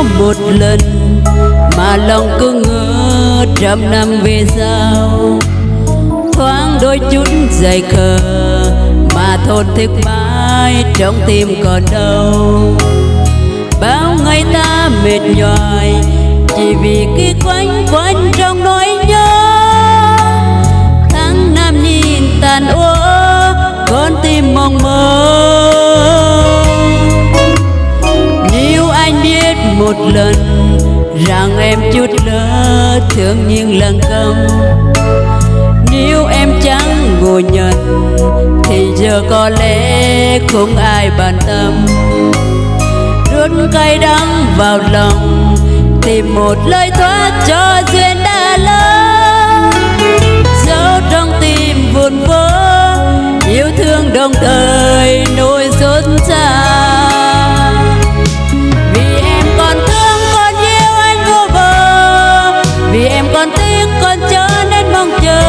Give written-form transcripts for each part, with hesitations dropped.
nhau một lần mà lòng cứ ngỡ trăm năm về sau. Thoáng đôi chút dày khờ mà thổn thức mãi trong tim còn đâu. Bao ngày ta mệt nhòi chỉ vì cứ quanh quanh trong nỗi nhớ. Tháng năm nhìn tàn úa con tim mong mơ. Nếu anh biết một lần rằng em chút lỡ thương nhưng lặng câm, nếu em chẳng ngồi nhận thì giờ có lẽ không ai bàn tâm. Rút cay đắng vào lòng tìm một lời thoát cho duyên đã lỡ. Dẫu trong tim buồn vỡ yêu thương đồng thời nỗi xót xa. Vì em còn thương còn yêu anh vô bờ, vì em còn tiếc còn cho nên mong chờ.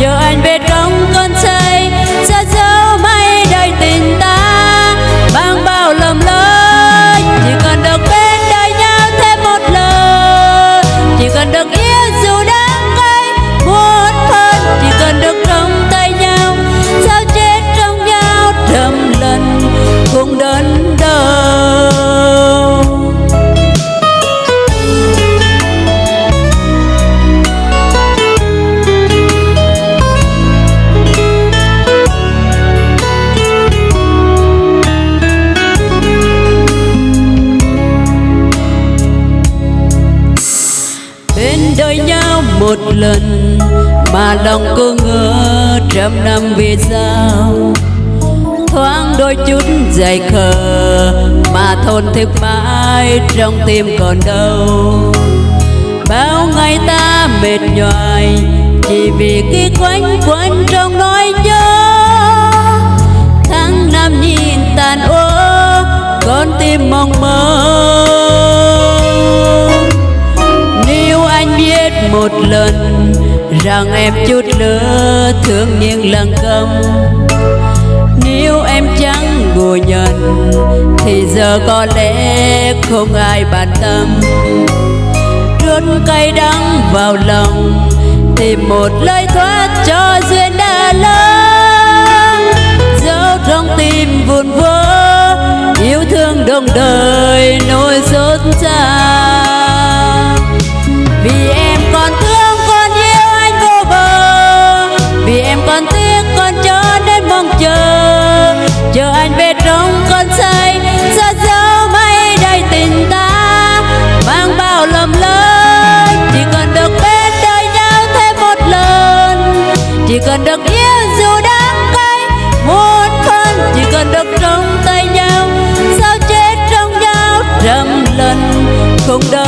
Chờ anh về trong cơn say xa dấu mây đầy tình ta. Mang bao lầm lỡ chỉ cần được bên đời nhau thêm một lần. Chỉ cần được yêu dù đắng cay muốn hơn. Chỉ cần được trong tay nhau sao chết trong nhau trăm lần không đớn đau. Bên đời nhau một lần mà lòng cứ ngỡ trăm năm về sau. Thoáng đôi chút dày khờ mà thổn thức mãi trong tim còn đâu. Bao ngày ta mệt nhòi chỉ vì cứ quanh quanh trong nỗi nhớ. Tháng năm nhìn tàn úa con tim mong mơ. Nếu anh biết một lần rằng em chút lỡ thương nhưng lặng câm, nếu em chẳng ngồi nhận thì giờ có lẽ không ai bàn tâm. Rút cay đắng vào lòng tìm một lời thoát cho duyên đã lỡ. Dẫu trong tim buồn vỡ yêu thương đồng đời nỗi xót xa. Vì em còn thương còn yêu anh vô bờ, vì em còn tiếc còn cho nên mong chờ. Chờ anh về trong cơn say xa dấu mây đầy tình ta. Mang bao lầm lỡ chỉ cần được bên đời nhau thêm một lần. Chỉ cần được yêu dù đắng cay muốn phân. Chỉ cần được trong tay nhau sao chết trong nhau trăm lần không đau.